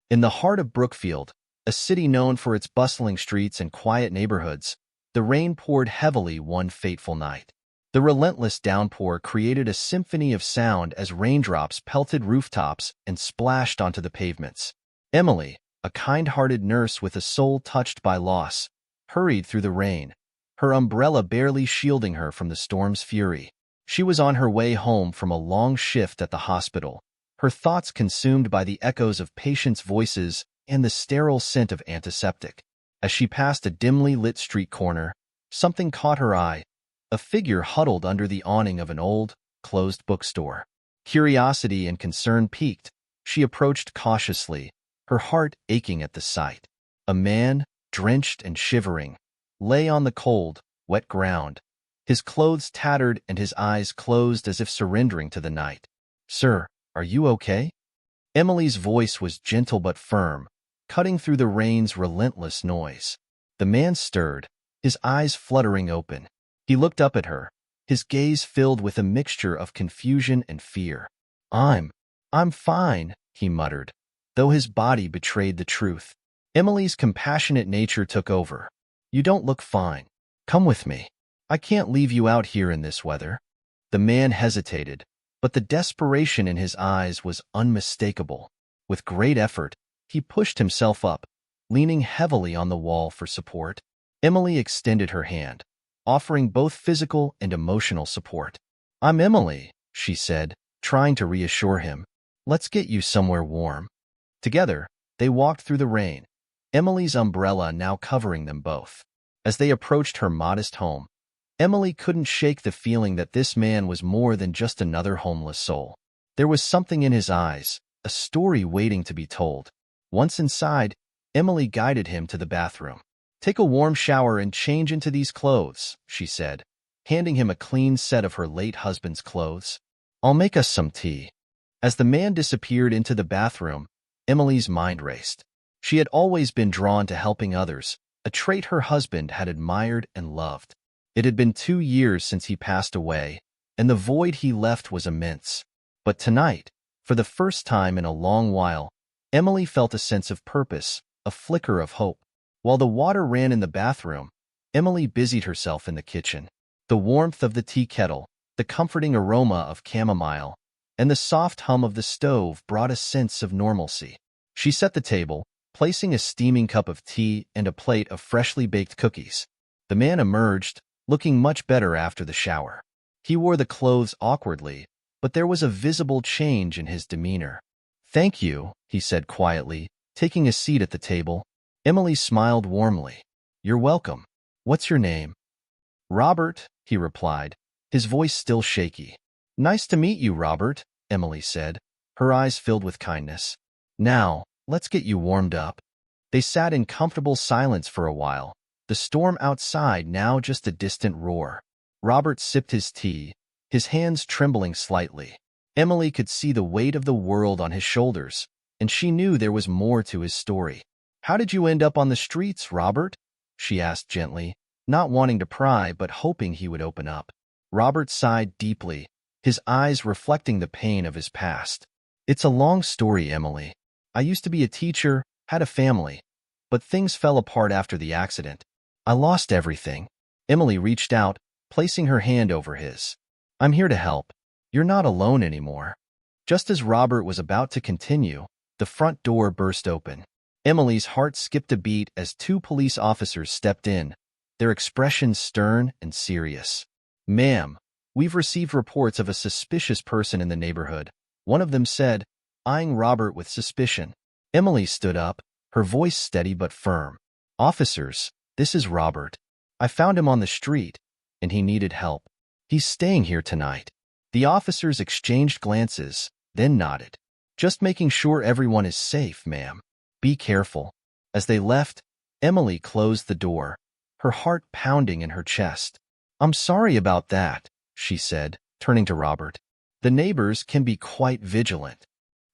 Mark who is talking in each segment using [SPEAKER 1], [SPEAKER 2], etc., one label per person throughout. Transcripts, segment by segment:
[SPEAKER 1] In the heart of Brookfield, a city known for its bustling streets and quiet neighborhoods, the rain poured heavily one fateful night. The relentless downpour created a symphony of sound as raindrops pelted rooftops and splashed onto the pavements. Emily, a kind-hearted nurse with a soul touched by loss, hurried through the rain, her umbrella barely shielding her from the storm's fury. She was on her way home from a long shift at the hospital, her thoughts consumed by the echoes of patients' voices and the sterile scent of antiseptic. As she passed a dimly lit street corner, something caught her eye, a figure huddled under the awning of an old, closed bookstore. Curiosity and concern piqued. She approached cautiously, her heart aching at the sight. A man, drenched and shivering, lay on the cold, wet ground, his clothes tattered and his eyes closed as if surrendering to the night. "Sir, are you okay?" Emily's voice was gentle but firm, cutting through the rain's relentless noise. The man stirred, his eyes fluttering open. He looked up at her, his gaze filled with a mixture of confusion and fear. I'm fine," he muttered, though his body betrayed the truth. Emily's compassionate nature took over. "You don't look fine. Come with me. I can't leave you out here in this weather." The man hesitated, but the desperation in his eyes was unmistakable. With great effort, he pushed himself up, leaning heavily on the wall for support. Emily extended her hand, offering both physical and emotional support. "I'm Emily," she said, trying to reassure him. "Let's get you somewhere warm." Together, they walked through the rain, Emily's umbrella now covering them both. As they approached her modest home, Emily couldn't shake the feeling that this man was more than just another homeless soul. There was something in his eyes, a story waiting to be told. Once inside, Emily guided him to the bathroom. "Take a warm shower and change into these clothes," she said, handing him a clean set of her late husband's clothes. "I'll make us some tea." As the man disappeared into the bathroom, Emily's mind raced. She had always been drawn to helping others, a trait her husband had admired and loved. It had been 2 years since he passed away, and the void he left was immense. But tonight, for the first time in a long while, Emily felt a sense of purpose, a flicker of hope. While the water ran in the bathroom, Emily busied herself in the kitchen. The warmth of the tea kettle, the comforting aroma of chamomile, and the soft hum of the stove brought a sense of normalcy. She set the table, placing a steaming cup of tea and a plate of freshly baked cookies. The man emerged, looking much better after the shower. He wore the clothes awkwardly, but there was a visible change in his demeanor. "Thank you," he said quietly, taking a seat at the table. Emily smiled warmly. "You're welcome. What's your name?" "Robert," he replied, his voice still shaky. "Nice to meet you, Robert," Emily said, her eyes filled with kindness. "Now, let's get you warmed up." They sat in comfortable silence for a while, the storm outside now just a distant roar. Robert sipped his tea, his hands trembling slightly. Emily could see the weight of the world on his shoulders, and she knew there was more to his story. "How did you end up on the streets, Robert?" she asked gently, not wanting to pry but hoping he would open up. Robert sighed deeply, his eyes reflecting the pain of his past. "It's a long story, Emily. I used to be a teacher, had a family, but things fell apart after the accident. I lost everything." Emily reached out, placing her hand over his. "I'm here to help. You're not alone anymore." Just as Robert was about to continue, the front door burst open. Emily's heart skipped a beat as 2 police officers stepped in, their expressions stern and serious. "Ma'am, we've received reports of a suspicious person in the neighborhood," one of them said, eyeing Robert with suspicion. Emily stood up, her voice steady but firm. "Officers, this is Robert. I found him on the street, and he needed help. He's staying here tonight." The officers exchanged glances, then nodded. "Just making sure everyone is safe, ma'am. Be careful." As they left, Emily closed the door, her heart pounding in her chest. "I'm sorry about that," she said, turning to Robert. "The neighbors can be quite vigilant."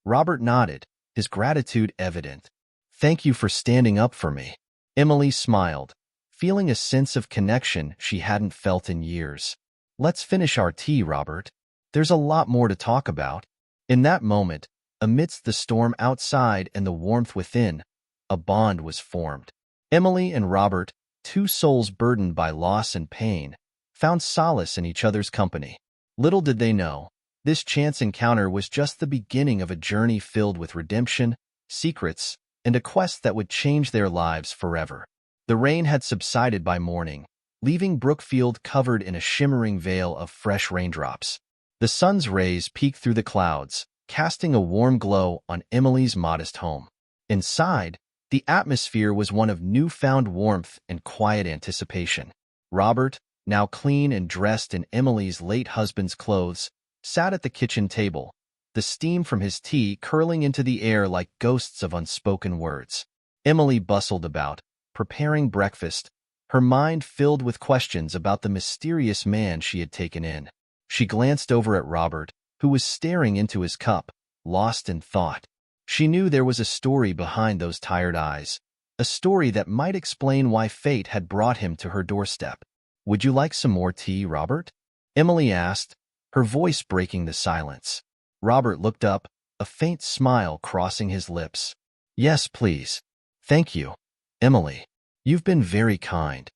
[SPEAKER 1] Robert nodded, his gratitude evident. "Thank you for standing up for me." Emily smiled, feeling a sense of connection she hadn't felt in years. "Let's finish our tea, Robert. There's a lot more to talk about." In that moment, Amidst the storm outside and the warmth within, a bond was formed. Emily and Robert, two souls burdened by loss and pain, found solace in each other's company. Little did they know, this chance encounter was just the beginning of a journey filled with redemption, secrets, and a quest that would change their lives forever. The rain had subsided by morning, leaving Brookfield covered in a shimmering veil of fresh raindrops. The sun's rays peeked through the clouds, casting a warm glow on Emily's modest home. Inside, the atmosphere was one of newfound warmth and quiet anticipation. Robert, now clean and dressed in Emily's late husband's clothes, sat at the kitchen table, the steam from his tea curling into the air like ghosts of unspoken words. Emily bustled about, preparing breakfast, her mind filled with questions about the mysterious man she had taken in. She glanced over at Robert, who was staring into his cup, lost in thought. She knew there was a story behind those tired eyes, a story that might explain why fate had brought him to her doorstep. "Would you like some more tea, Robert?" Emily asked, her voice breaking the silence. Robert looked up, a faint smile crossing his lips. "Yes, please. Thank you, Emily. You've been very kind."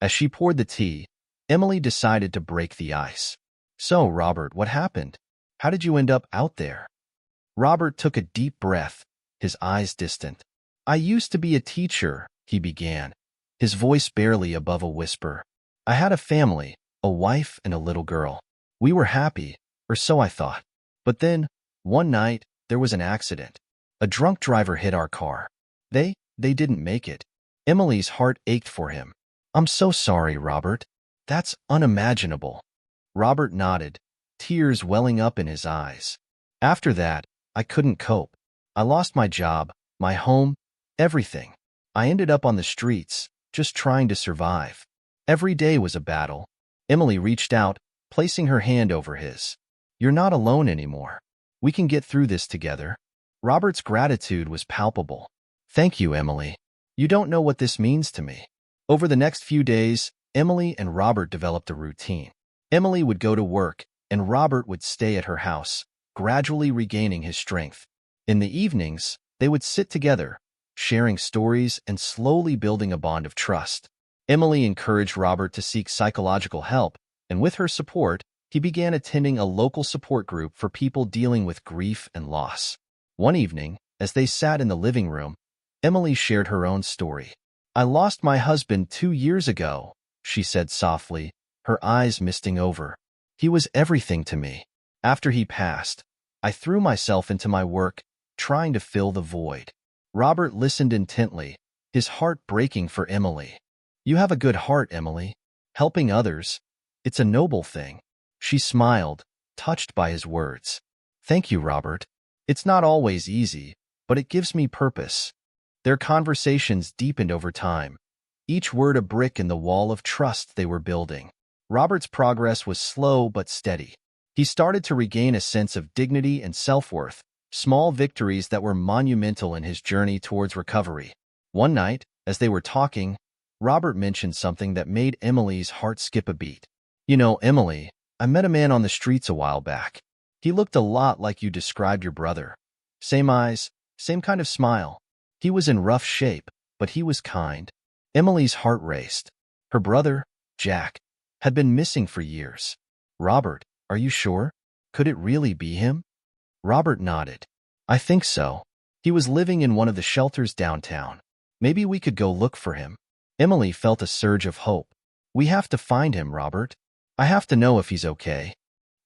[SPEAKER 1] As she poured the tea, Emily decided to break the ice. "So, Robert, what happened? How did you end up out there?" Robert took a deep breath, his eyes distant. "I used to be a teacher," he began, his voice barely above a whisper. "I had a family, a wife and a little girl. We were happy, or so I thought. But then, one night, there was an accident. A drunk driver hit our car. They didn't make it." Emily's heart ached for him. "I'm so sorry, Robert. That's unimaginable." Robert nodded, tears welling up in his eyes. "After that, I couldn't cope. I lost my job, my home, everything. I ended up on the streets, just trying to survive. Every day was a battle." Emily reached out, placing her hand over his. "You're not alone anymore. We can get through this together." Robert's gratitude was palpable. "Thank you, Emily. You don't know what this means to me." Over the next few days, Emily and Robert developed a routine. Emily would go to work, and Robert would stay at her house, gradually regaining his strength. In the evenings, they would sit together, sharing stories and slowly building a bond of trust. Emily encouraged Robert to seek psychological help, and with her support, he began attending a local support group for people dealing with grief and loss. One evening, as they sat in the living room, Emily shared her own story. "I lost my husband 2 years ago," she said softly, her eyes misting over. "He was everything to me. After he passed, I threw myself into my work, trying to fill the void." Robert listened intently, his heart breaking for Emily. "You have a good heart, Emily. Helping others, it's a noble thing." She smiled, touched by his words. "Thank you, Robert. It's not always easy, but it gives me purpose." Their conversations deepened over time, each word a brick in the wall of trust they were building. Robert's progress was slow but steady. He started to regain a sense of dignity and self-worth, small victories that were monumental in his journey towards recovery. One night, as they were talking, Robert mentioned something that made Emily's heart skip a beat. "You know, Emily, I met a man on the streets a while back. He looked a lot like you described your brother. Same eyes, same kind of smile. He was in rough shape, but he was kind." Emily's heart raced. Her brother, Jack, had been missing for years. "Robert, are you sure? Could it really be him?" Robert nodded. "I think so. He was living in one of the shelters downtown. Maybe we could go look for him." Emily felt a surge of hope. "We have to find him, Robert. I have to know if he's okay."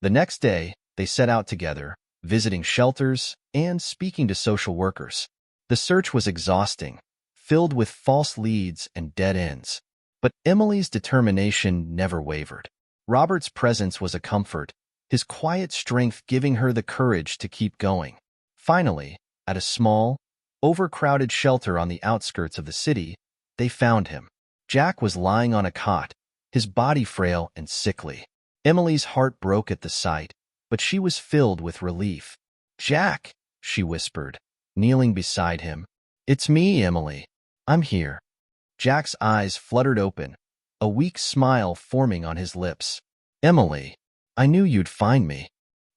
[SPEAKER 1] The next day, they set out together, visiting shelters and speaking to social workers. The search was exhausting, filled with false leads and dead ends. But Emily's determination never wavered. Robert's presence was a comfort, his quiet strength giving her the courage to keep going. Finally, at a small, overcrowded shelter on the outskirts of the city, they found him. Jack was lying on a cot, his body frail and sickly. Emily's heart broke at the sight, but she was filled with relief. "Jack," she whispered, kneeling beside him. "It's me, Emily. I'm here." Jack's eyes fluttered open, a weak smile forming on his lips. "Emily, I knew you'd find me."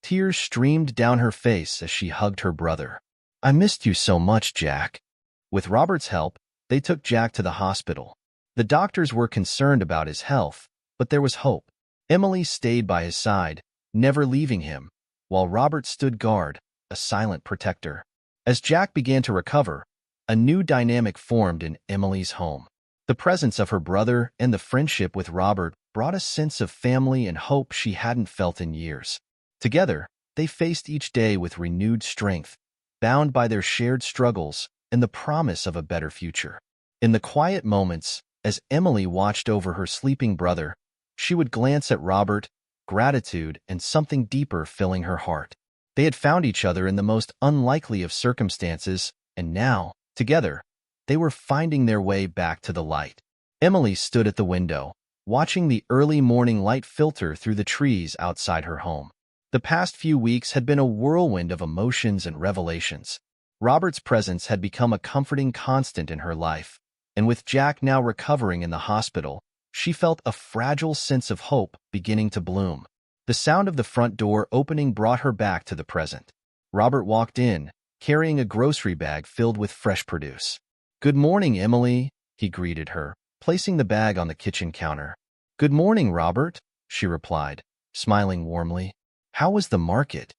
[SPEAKER 1] Tears streamed down her face as she hugged her brother. "I missed you so much, Jack." With Robert's help, they took Jack to the hospital. The doctors were concerned about his health, but there was hope. Emily stayed by his side, never leaving him, while Robert stood guard, a silent protector. As Jack began to recover, a new dynamic formed in Emily's home. The presence of her brother and the friendship with Robert brought a sense of family and hope she hadn't felt in years. Together, they faced each day with renewed strength, bound by their shared struggles and the promise of a better future. In the quiet moments, as Emily watched over her sleeping brother, she would glance at Robert, gratitude and something deeper filling her heart. They had found each other in the most unlikely of circumstances, and now, together, they were finding their way back to the light. Emily stood at the window, watching the early morning light filter through the trees outside her home. The past few weeks had been a whirlwind of emotions and revelations. Robert's presence had become a comforting constant in her life, and with Jack now recovering in the hospital, she felt a fragile sense of hope beginning to bloom. The sound of the front door opening brought her back to the present. Robert walked in, carrying a grocery bag filled with fresh produce. "Good morning, Emily," he greeted her, placing the bag on the kitchen counter. "Good morning, Robert," she replied, smiling warmly. "How was the market?"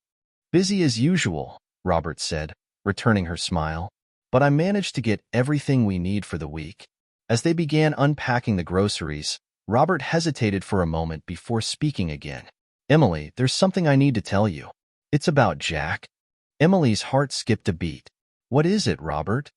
[SPEAKER 1] "Busy as usual," Robert said, returning her smile. "But I managed to get everything we need for the week." As they began unpacking the groceries, Robert hesitated for a moment before speaking again. "Emily, there's something I need to tell you. It's about Jack." Emily's heart skipped a beat. "What is it, Robert?"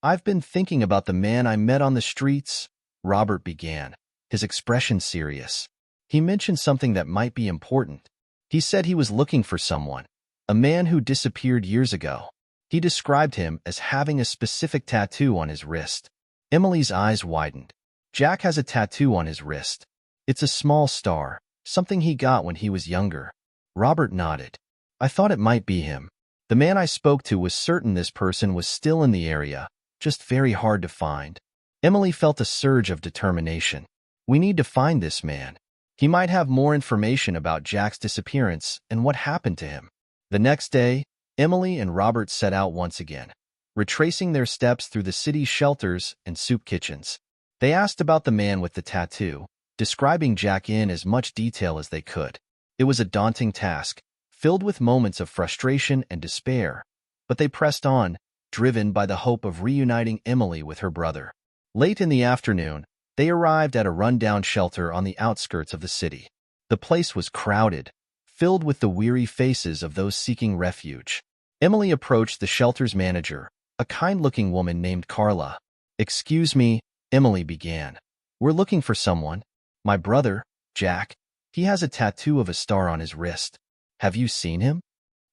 [SPEAKER 1] "I've been thinking about the man I met on the streets," Robert began, his expression serious. "He mentioned something that might be important. He said he was looking for someone, a man who disappeared years ago. He described him as having a specific tattoo on his wrist." Emily's eyes widened. "Jack has a tattoo on his wrist. It's a small star, something he got when he was younger." Robert nodded. "I thought it might be him. The man I spoke to was certain this person was still in the area, just very hard to find." Emily felt a surge of determination. "We need to find this man. He might have more information about Jack's disappearance and what happened to him." The next day, Emily and Robert set out once again, retracing their steps through the city's shelters and soup kitchens. They asked about the man with the tattoo, describing Jack in as much detail as they could. It was a daunting task, filled with moments of frustration and despair, but they pressed on, driven by the hope of reuniting Emily with her brother. Late in the afternoon, they arrived at a rundown shelter on the outskirts of the city. The place was crowded, filled with the weary faces of those seeking refuge. Emily approached the shelter's manager, a kind-looking woman named Carla. "Excuse me," Emily began. "We're looking for someone. My brother, Jack. He has a tattoo of a star on his wrist. Have you seen him?"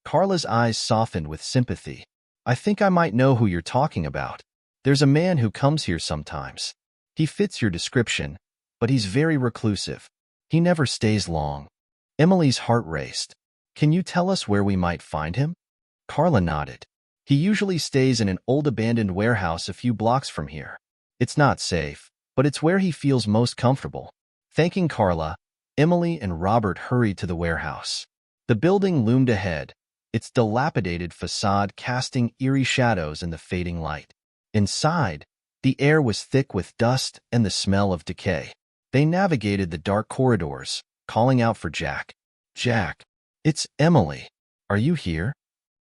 [SPEAKER 1] Carla's eyes softened with sympathy. "I think I might know who you're talking about. There's a man who comes here sometimes. He fits your description, but he's very reclusive. He never stays long." Emily's heart raced. "Can you tell us where we might find him?" Carla nodded. "He usually stays in an old abandoned warehouse a few blocks from here. It's not safe, but it's where he feels most comfortable." Thanking Carla, Emily and Robert hurried to the warehouse. The building loomed ahead, its dilapidated facade casting eerie shadows in the fading light. Inside, the air was thick with dust and the smell of decay. They navigated the dark corridors, calling out for Jack. "Jack, it's Emily. Are you here?"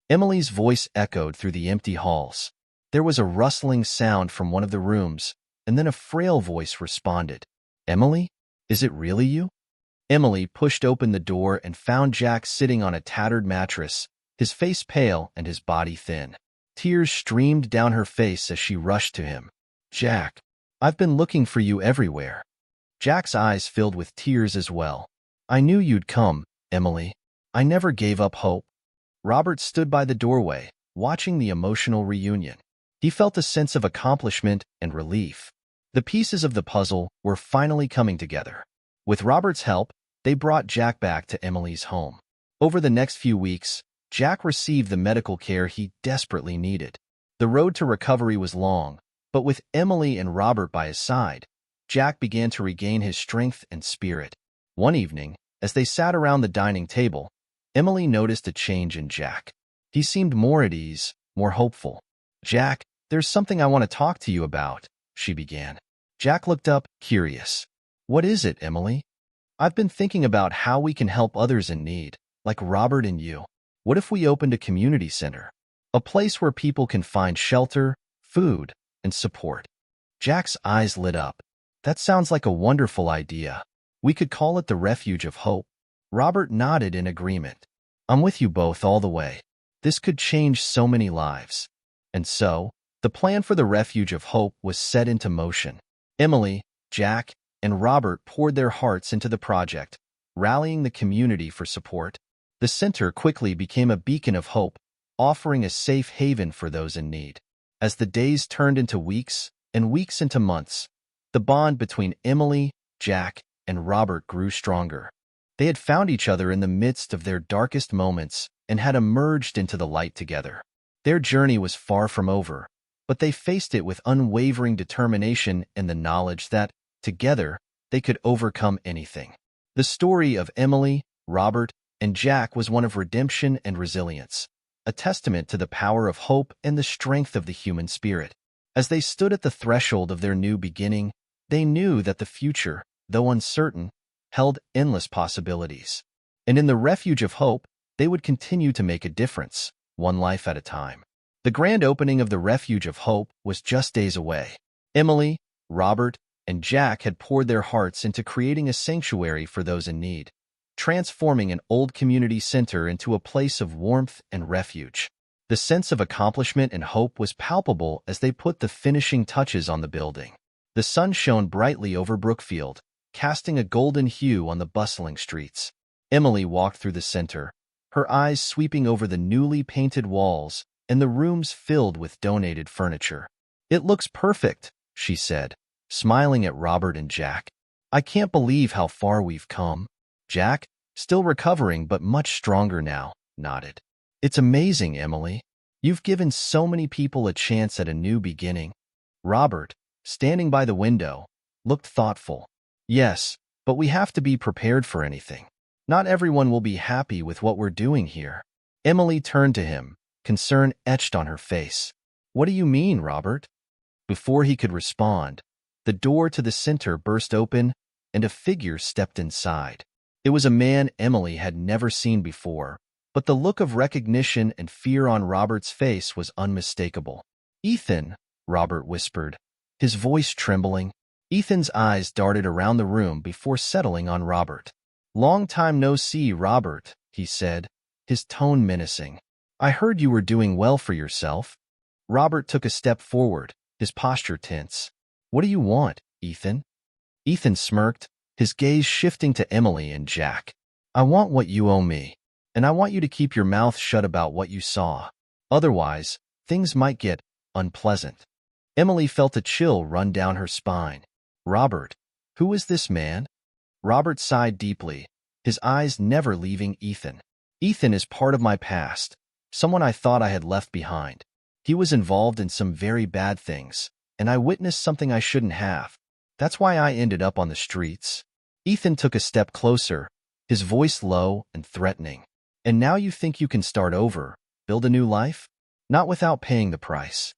[SPEAKER 1] Emily's voice echoed through the empty halls. There was a rustling sound from one of the rooms, and then a frail voice responded. "Emily? Is it really you?" Emily pushed open the door and found Jack sitting on a tattered mattress, his face pale and his body thin. Tears streamed down her face as she rushed to him. "Jack, I've been looking for you everywhere." Jack's eyes filled with tears as well. "I knew you'd come, Emily. I never gave up hope." Robert stood by the doorway, watching the emotional reunion. He felt a sense of accomplishment and relief. The pieces of the puzzle were finally coming together. With Robert's help, they brought Jack back to Emily's home. Over the next few weeks, Jack received the medical care he desperately needed. The road to recovery was long, but with Emily and Robert by his side, Jack began to regain his strength and spirit. One evening, as they sat around the dining table, Emily noticed a change in Jack. He seemed more at ease, more hopeful. "Jack, there's something I want to talk to you about," she began. Jack looked up, curious. "What is it, Emily?" "I've been thinking about how we can help others in need, like Robert and you. What if we opened a community center? A place where people can find shelter, food, and support." Jack's eyes lit up. "That sounds like a wonderful idea. We could call it the Refuge of Hope." Robert nodded in agreement. "I'm with you both all the way. This could change so many lives." And so, the plan for the Refuge of Hope was set into motion. Emily, Jack, and Robert poured their hearts into the project, rallying the community for support. The center quickly became a beacon of hope, offering a safe haven for those in need. As the days turned into weeks and weeks into months, the bond between Emily, Jack, and Robert grew stronger. They had found each other in the midst of their darkest moments and had emerged into the light together. Their journey was far from over, but they faced it with unwavering determination and the knowledge that, together, they could overcome anything. The story of Emily, Robert, and Jack was one of redemption and resilience, a testament to the power of hope and the strength of the human spirit. As they stood at the threshold of their new beginning, they knew that the future, though uncertain, held endless possibilities. And in the Refuge of Hope, they would continue to make a difference, one life at a time. The grand opening of the Refuge of Hope was just days away. Emily, Robert, and Jack had poured their hearts into creating a sanctuary for those in need, transforming an old community center into a place of warmth and refuge. The sense of accomplishment and hope was palpable as they put the finishing touches on the building. The sun shone brightly over Brookfield, casting a golden hue on the bustling streets. Emily walked through the center, her eyes sweeping over the newly painted walls and the rooms filled with donated furniture. "It looks perfect," she said, smiling at Robert and Jack. "I can't believe how far we've come." Jack, still recovering but much stronger now, nodded. "It's amazing, Emily. You've given so many people a chance at a new beginning." Robert, standing by the window, looked thoughtful. "Yes, but we have to be prepared for anything. Not everyone will be happy with what we're doing here." Emily turned to him, concern etched on her face. "What do you mean, Robert?" Before he could respond, the door to the center burst open and a figure stepped inside. It was a man Emily had never seen before, but the look of recognition and fear on Robert's face was unmistakable. "Ethan," Robert whispered, his voice trembling. Ethan's eyes darted around the room before settling on Robert. "Long time no see, Robert," he said, his tone menacing. "I heard you were doing well for yourself." Robert took a step forward, his posture tense. "What do you want, Ethan?" Ethan smirked, his gaze shifting to Emily and Jack. "I want what you owe me, and I want you to keep your mouth shut about what you saw. Otherwise, things might get unpleasant." Emily felt a chill run down her spine. "Robert, who is this man?" Robert sighed deeply, his eyes never leaving Ethan. "Ethan is part of my past, someone I thought I had left behind. He was involved in some very bad things, and I witnessed something I shouldn't have. That's why I ended up on the streets." Ethan took a step closer, his voice low and threatening. "And now you think you can start over, build a new life? Not without paying the price."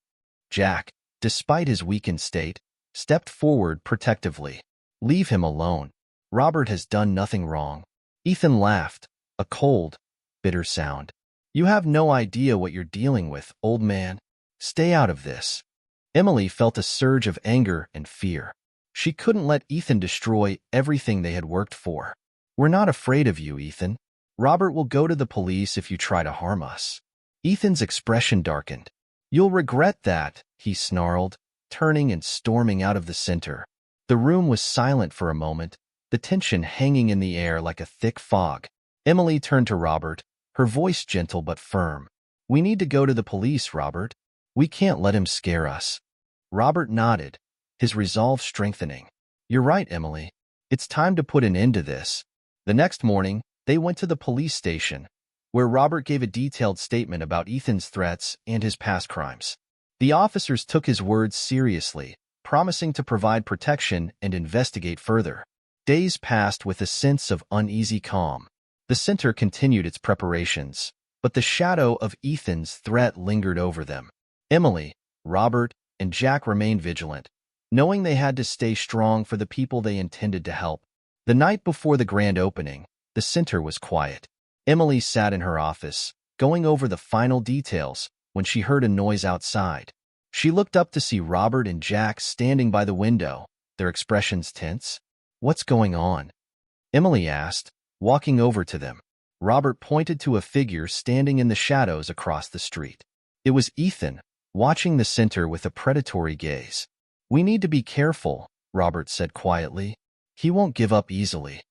[SPEAKER 1] Jack, despite his weakened state, stepped forward protectively. "Leave him alone. Robert has done nothing wrong." Ethan laughed, a cold, bitter sound. "You have no idea what you're dealing with, old man. Stay out of this." Emily felt a surge of anger and fear. She couldn't let Ethan destroy everything they had worked for. "We're not afraid of you, Ethan. Robert will go to the police if you try to harm us." Ethan's expression darkened. "You'll regret that," he snarled, turning and storming out of the center. The room was silent for a moment, the tension hanging in the air like a thick fog. Emily turned to Robert, her voice gentle but firm. "We need to go to the police, Robert. We can't let him scare us." Robert nodded, his resolve strengthening. "You're right, Emily. It's time to put an end to this." The next morning, they went to the police station, where Robert gave a detailed statement about Ethan's threats and his past crimes. The officers took his words seriously, promising to provide protection and investigate further. Days passed with a sense of uneasy calm. The center continued its preparations, but the shadow of Ethan's threat lingered over them. Emily, Robert, and Jack remained vigilant, knowing they had to stay strong for the people they intended to help. The night before the grand opening, the center was quiet. Emily sat in her office, going over the final details, when she heard a noise outside. She looked up to see Robert and Jack standing by the window, their expressions tense. "What's going on?" Emily asked, walking over to them. Robert pointed to a figure standing in the shadows across the street. It was Ethan, watching the center with a predatory gaze. "We need to be careful," Robert said quietly. "He won't give up easily."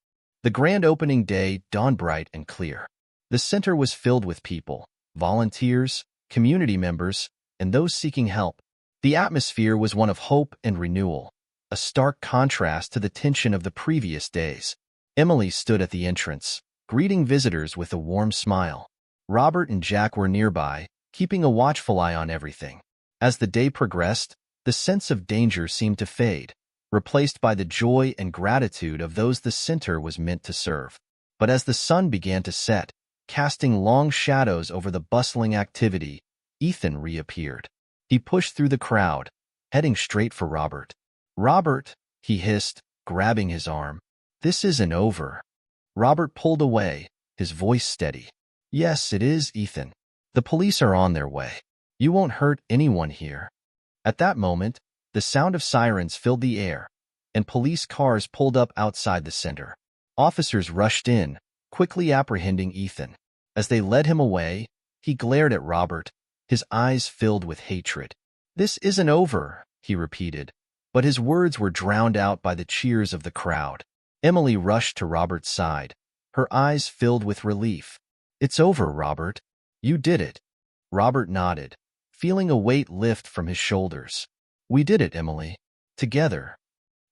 [SPEAKER 1] The grand opening day dawned bright and clear. The center was filled with people, volunteers, community members, and those seeking help. The atmosphere was one of hope and renewal, a stark contrast to the tension of the previous days. Emily stood at the entrance, greeting visitors with a warm smile. Robert and Jack were nearby, keeping a watchful eye on everything. As the day progressed, the sense of danger seemed to fade, replaced by the joy and gratitude of those the center was meant to serve. But as the sun began to set, casting long shadows over the bustling activity, Ethan reappeared. He pushed through the crowd, heading straight for Robert. "Robert," he hissed, grabbing his arm. "This isn't over." Robert pulled away, his voice steady. "Yes, it is, Ethan. The police are on their way. You won't hurt anyone here." At that moment, the sound of sirens filled the air, and police cars pulled up outside the center. Officers rushed in, quickly apprehending Ethan. As they led him away, he glared at Robert, his eyes filled with hatred. "This isn't over," he repeated, but his words were drowned out by the cheers of the crowd. Emily rushed to Robert's side, her eyes filled with relief. "It's over, Robert. You did it." Robert nodded, feeling a weight lift from his shoulders. "We did it, Emily. Together."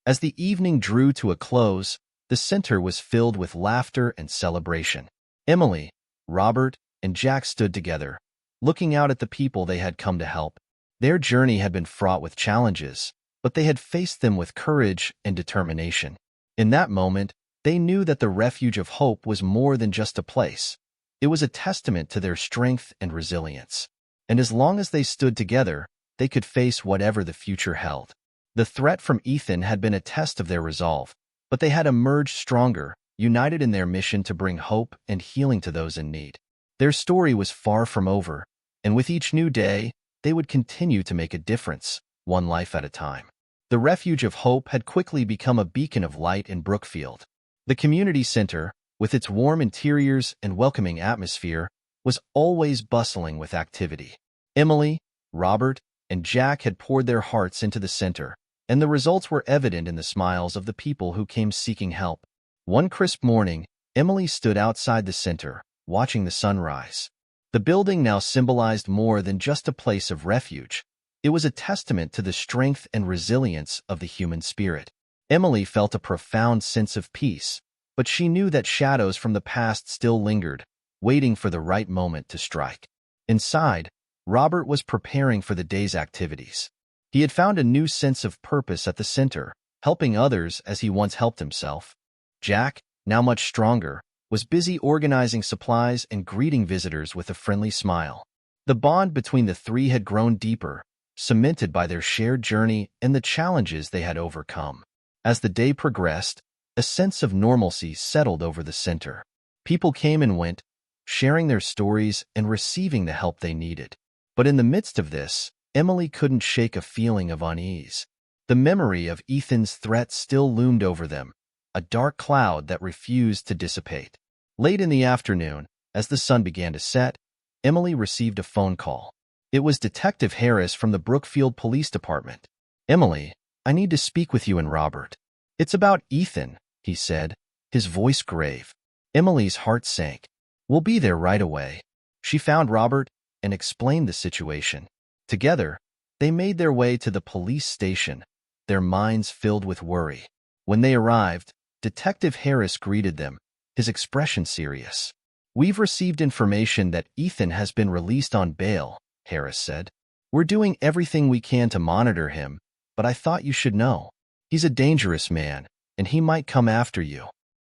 [SPEAKER 1] As the evening drew to a close, the center was filled with laughter and celebration. Emily, Robert, and Jack stood together, looking out at the people they had come to help. Their journey had been fraught with challenges, but they had faced them with courage and determination. In that moment, they knew that the Refuge of Hope was more than just a place. It was a testament to their strength and resilience. And as long as they stood together, they could face whatever the future held. The threat from Ethan had been a test of their resolve, but they had emerged stronger, united in their mission to bring hope and healing to those in need. Their story was far from over, and with each new day, they would continue to make a difference, one life at a time. The Refuge of Hope had quickly become a beacon of light in Brookfield. The community center, with its warm interiors and welcoming atmosphere, was always bustling with activity. Emily, Robert, and Jack had poured their hearts into the center, and the results were evident in the smiles of the people who came seeking help. One crisp morning, Emily stood outside the center, watching the sunrise. The building now symbolized more than just a place of refuge. It was a testament to the strength and resilience of the human spirit. Emily felt a profound sense of peace, but she knew that shadows from the past still lingered, waiting for the right moment to strike. Inside, Robert was preparing for the day's activities. He had found a new sense of purpose at the center, helping others as he once helped himself. Jack, now much stronger, was busy organizing supplies and greeting visitors with a friendly smile. The bond between the three had grown deeper, cemented by their shared journey and the challenges they had overcome. As the day progressed, a sense of normalcy settled over the center. People came and went, sharing their stories and receiving the help they needed. But in the midst of this, Emily couldn't shake a feeling of unease. The memory of Ethan's threat still loomed over them, a dark cloud that refused to dissipate. Late in the afternoon, as the sun began to set, Emily received a phone call. It was Detective Harris from the Brookfield Police Department. "Emily, I need to speak with you and Robert." "It's about Ethan," he said, his voice grave. Emily's heart sank. "We'll be there right away." She found Robert and explained the situation. Together, they made their way to the police station, their minds filled with worry. When they arrived, Detective Harris greeted them, his expression serious. "We've received information that Ethan has been released on bail," Harris said. "We're doing everything we can to monitor him, but I thought you should know. He's a dangerous man, and he might come after you."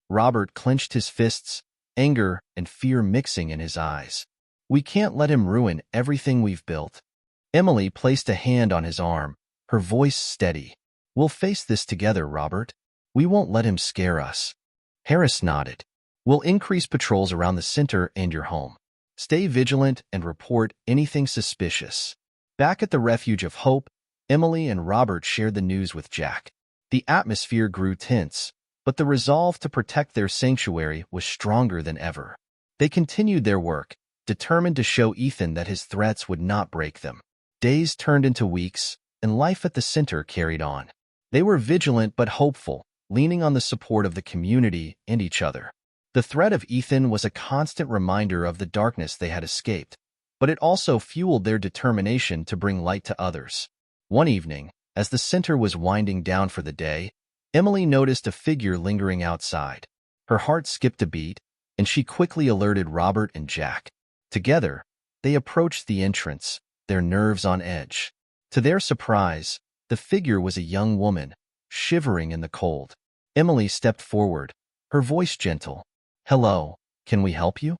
[SPEAKER 1] Robert clenched his fists, anger and fear mixing in his eyes. We can't let him ruin everything we've built. Emily placed a hand on his arm, her voice steady. We'll face this together, Robert. We won't let him scare us. Harris nodded. We'll increase patrols around the center and your home. Stay vigilant and report anything suspicious. Back at the Refuge of Hope, Emily and Robert shared the news with Jack. The atmosphere grew tense, but the resolve to protect their sanctuary was stronger than ever. They continued their work, determined to show Ethan that his threats would not break them. Days turned into weeks, and life at the center carried on. They were vigilant but hopeful, leaning on the support of the community and each other. The threat of Ethan was a constant reminder of the darkness they had escaped, but it also fueled their determination to bring light to others. One evening, as the center was winding down for the day, Emily noticed a figure lingering outside. Her heart skipped a beat, and she quickly alerted Robert and Jack. Together, they approached the entrance, their nerves on edge. To their surprise, the figure was a young woman, shivering in the cold. Emily stepped forward, her voice gentle. "Hello, can we help you?"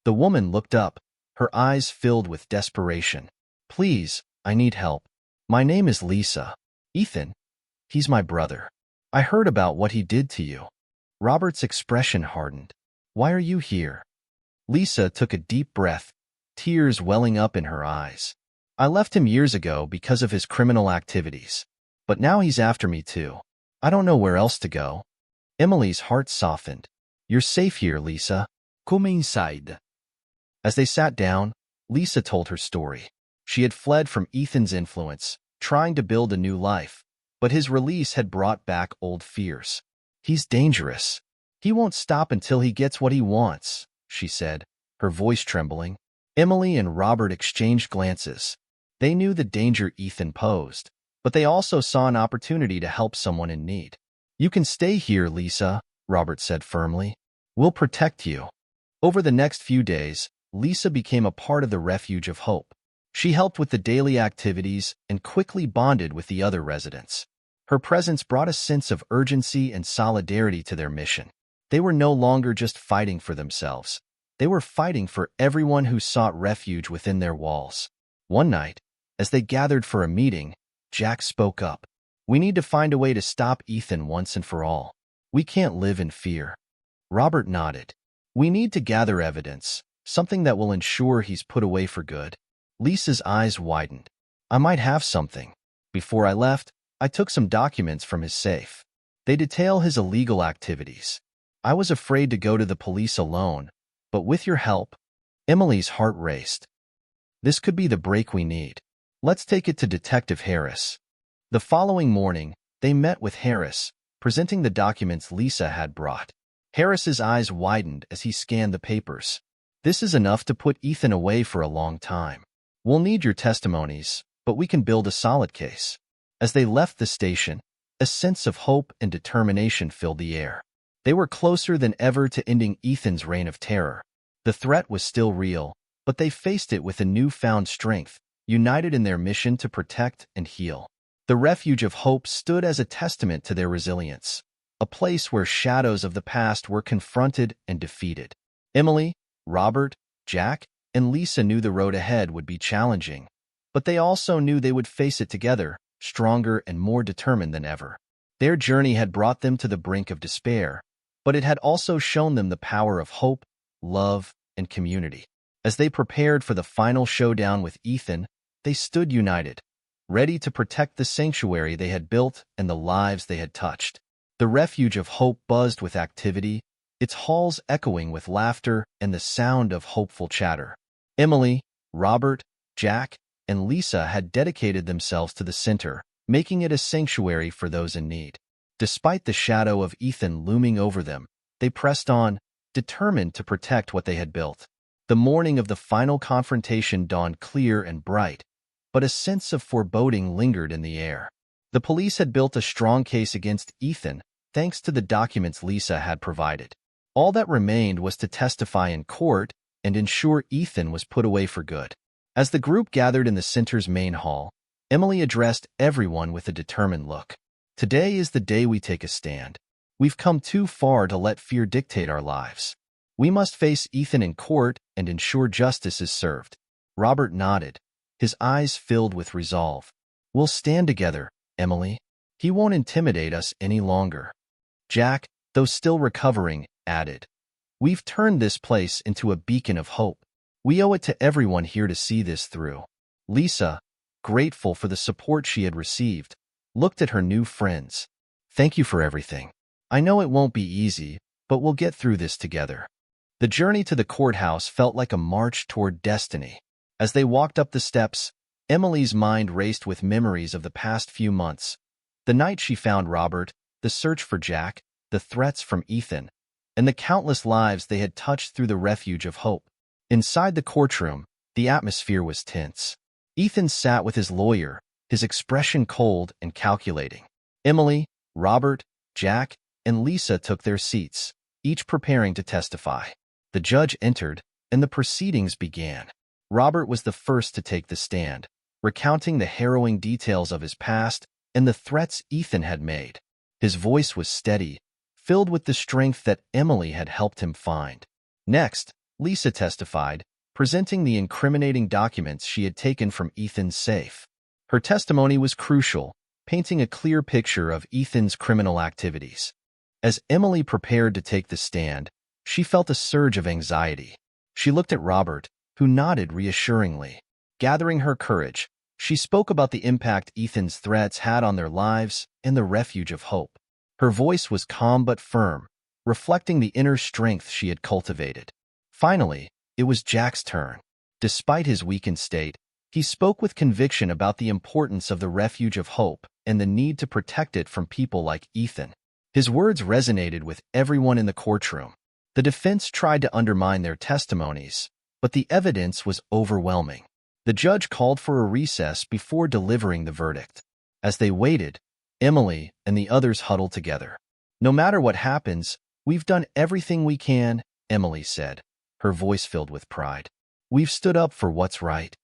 [SPEAKER 1] The woman looked up, her eyes filled with desperation. "Please, I need help. My name is Lisa. Ethan, he's my brother. I heard about what he did to you." Robert's expression hardened. "Why are you here?" Lisa took a deep breath, tears welling up in her eyes. "I left him years ago because of his criminal activities. But now he's after me too. I don't know where else to go." Emily's heart softened. "You're safe here, Lisa. Come inside." As they sat down, Lisa told her story. She had fled from Ethan's influence, trying to build a new life, but his release had brought back old fears. "He's dangerous. He won't stop until he gets what he wants," she said, her voice trembling. Emily and Robert exchanged glances. They knew the danger Ethan posed, but they also saw an opportunity to help someone in need. "You can stay here, Lisa," Robert said firmly. "We'll protect you." Over the next few days, Lisa became a part of the Refuge of Hope. She helped with the daily activities and quickly bonded with the other residents. Her presence brought a sense of urgency and solidarity to their mission. They were no longer just fighting for themselves. They were fighting for everyone who sought refuge within their walls. One night, as they gathered for a meeting, Jack spoke up. "We need to find a way to stop Ethan once and for all. We can't live in fear." Robert nodded. "We need to gather evidence, something that will ensure he's put away for good." Lisa's eyes widened. "I might have something. Before I left, I took some documents from his safe. They detail his illegal activities. I was afraid to go to the police alone, but with your help..." Emily's heart raced. "This could be the break we need. Let's take it to Detective Harris." The following morning, they met with Harris, presenting the documents Lisa had brought. Harris's eyes widened as he scanned the papers. "This is enough to put Ethan away for a long time. We'll need your testimonies, but we can build a solid case." As they left the station, a sense of hope and determination filled the air. They were closer than ever to ending Ethan's reign of terror. The threat was still real, but they faced it with a newfound strength, united in their mission to protect and heal. The Refuge of Hope stood as a testament to their resilience, a place where shadows of the past were confronted and defeated. Emily, Robert, Jack, and Lisa knew the road ahead would be challenging, but they also knew they would face it together, stronger and more determined than ever. Their journey had brought them to the brink of despair, but it had also shown them the power of hope, love, and community. As they prepared for the final showdown with Ethan, they stood united, ready to protect the sanctuary they had built and the lives they had touched. The Refuge of Hope buzzed with activity, its halls echoing with laughter and the sound of hopeful chatter. Emily, Robert, Jack, and Lisa had dedicated themselves to the center, making it a sanctuary for those in need. Despite the shadow of Ethan looming over them, they pressed on, determined to protect what they had built. The morning of the final confrontation dawned clear and bright, but a sense of foreboding lingered in the air. The police had built a strong case against Ethan, thanks to the documents Lisa had provided. All that remained was to testify in court and ensure Ethan was put away for good. As the group gathered in the center's main hall, Emily addressed everyone with a determined look. "Today is the day we take a stand. We've come too far to let fear dictate our lives. We must face Ethan in court and ensure justice is served. Robert nodded, his eyes filled with resolve. We'll stand together, Emily. He won't intimidate us any longer. Jack, though still recovering, added, We've turned this place into a beacon of hope. We owe it to everyone here to see this through. Lisa, grateful for the support she had received, looked at her new friends. Thank you for everything. I know it won't be easy, but we'll get through this together. The journey to the courthouse felt like a march toward destiny. As they walked up the steps, Emily's mind raced with memories of the past few months. The night she found Robert, the search for Jack, the threats from Ethan, and the countless lives they had touched through the refuge of hope. Inside the courtroom, the atmosphere was tense. Ethan sat with his lawyer, his expression cold and calculating. Emily, Robert, Jack, and Lisa took their seats, each preparing to testify. The judge entered, and the proceedings began. Robert was the first to take the stand, recounting the harrowing details of his past and the threats Ethan had made. His voice was steady, filled with the strength that Emily had helped him find. Next, Lisa testified, presenting the incriminating documents she had taken from Ethan's safe. Her testimony was crucial, painting a clear picture of Ethan's criminal activities. As Emily prepared to take the stand, she felt a surge of anxiety. She looked at Robert, who nodded reassuringly. Gathering her courage, she spoke about the impact Ethan's threats had on their lives and the refuge of hope. Her voice was calm but firm, reflecting the inner strength she had cultivated. Finally, it was Jack's turn. Despite his weakened state, he spoke with conviction about the importance of the refuge of hope and the need to protect it from people like Ethan. His words resonated with everyone in the courtroom. The defense tried to undermine their testimonies, but the evidence was overwhelming. The judge called for a recess before delivering the verdict. As they waited, Emily and the others huddled together. No matter what happens, we've done everything we can, Emily said, her voice filled with pride. We've stood up for what's right.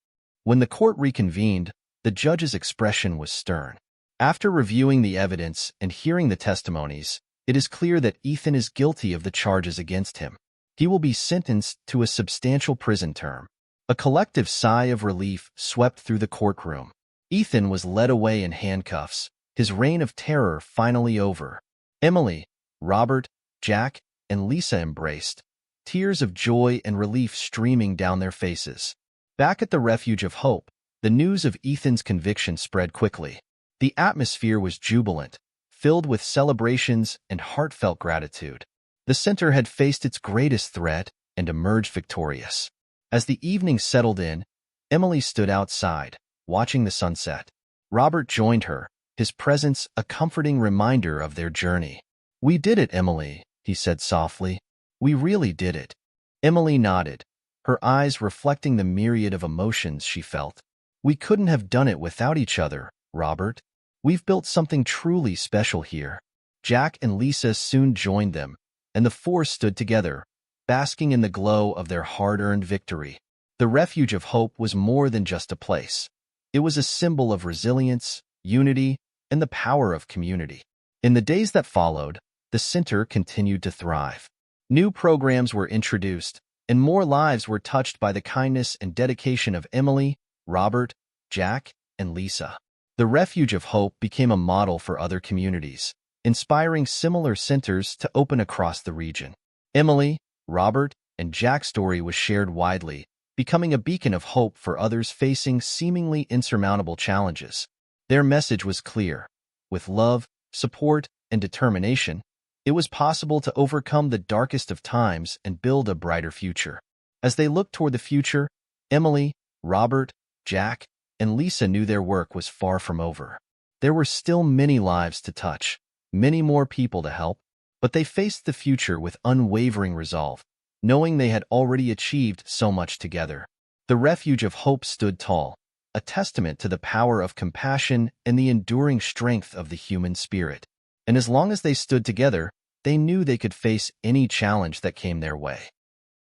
[SPEAKER 1] When the court reconvened, the judge's expression was stern. After reviewing the evidence and hearing the testimonies, it is clear that Ethan is guilty of the charges against him. He will be sentenced to a substantial prison term. A collective sigh of relief swept through the courtroom. Ethan was led away in handcuffs, his reign of terror finally over. Emily, Robert, Jack, and Lisa embraced, tears of joy and relief streaming down their faces. Back at the Refuge of Hope, the news of Ethan's conviction spread quickly. The atmosphere was jubilant, filled with celebrations and heartfelt gratitude. The center had faced its greatest threat and emerged victorious. As the evening settled in, Emily stood outside, watching the sunset. Robert joined her, his presence a comforting reminder of their journey. We did it, Emily, he said softly. We really did it. Emily nodded, her eyes reflecting the myriad of emotions she felt. We couldn't have done it without each other, Robert. We've built something truly special here. Jack and Lisa soon joined them, and the four stood together, basking in the glow of their hard-earned victory. The Refuge of Hope was more than just a place. It was a symbol of resilience, unity, and the power of community. In the days that followed, the center continued to thrive. New programs were introduced, and more lives were touched by the kindness and dedication of Emily, Robert, Jack, and Lisa. The Refuge of Hope became a model for other communities, inspiring similar centers to open across the region. Emily, Robert, and Jack's story was shared widely, becoming a beacon of hope for others facing seemingly insurmountable challenges. Their message was clear. With love, support, and determination, it was possible to overcome the darkest of times and build a brighter future. As they looked toward the future, Emily, Robert, Jack, and Lisa knew their work was far from over. There were still many lives to touch, many more people to help, but they faced the future with unwavering resolve, knowing they had already achieved so much together. The Refuge of Hope stood tall, a testament to the power of compassion and the enduring strength of the human spirit. And as long as they stood together, they knew they could face any challenge that came their way.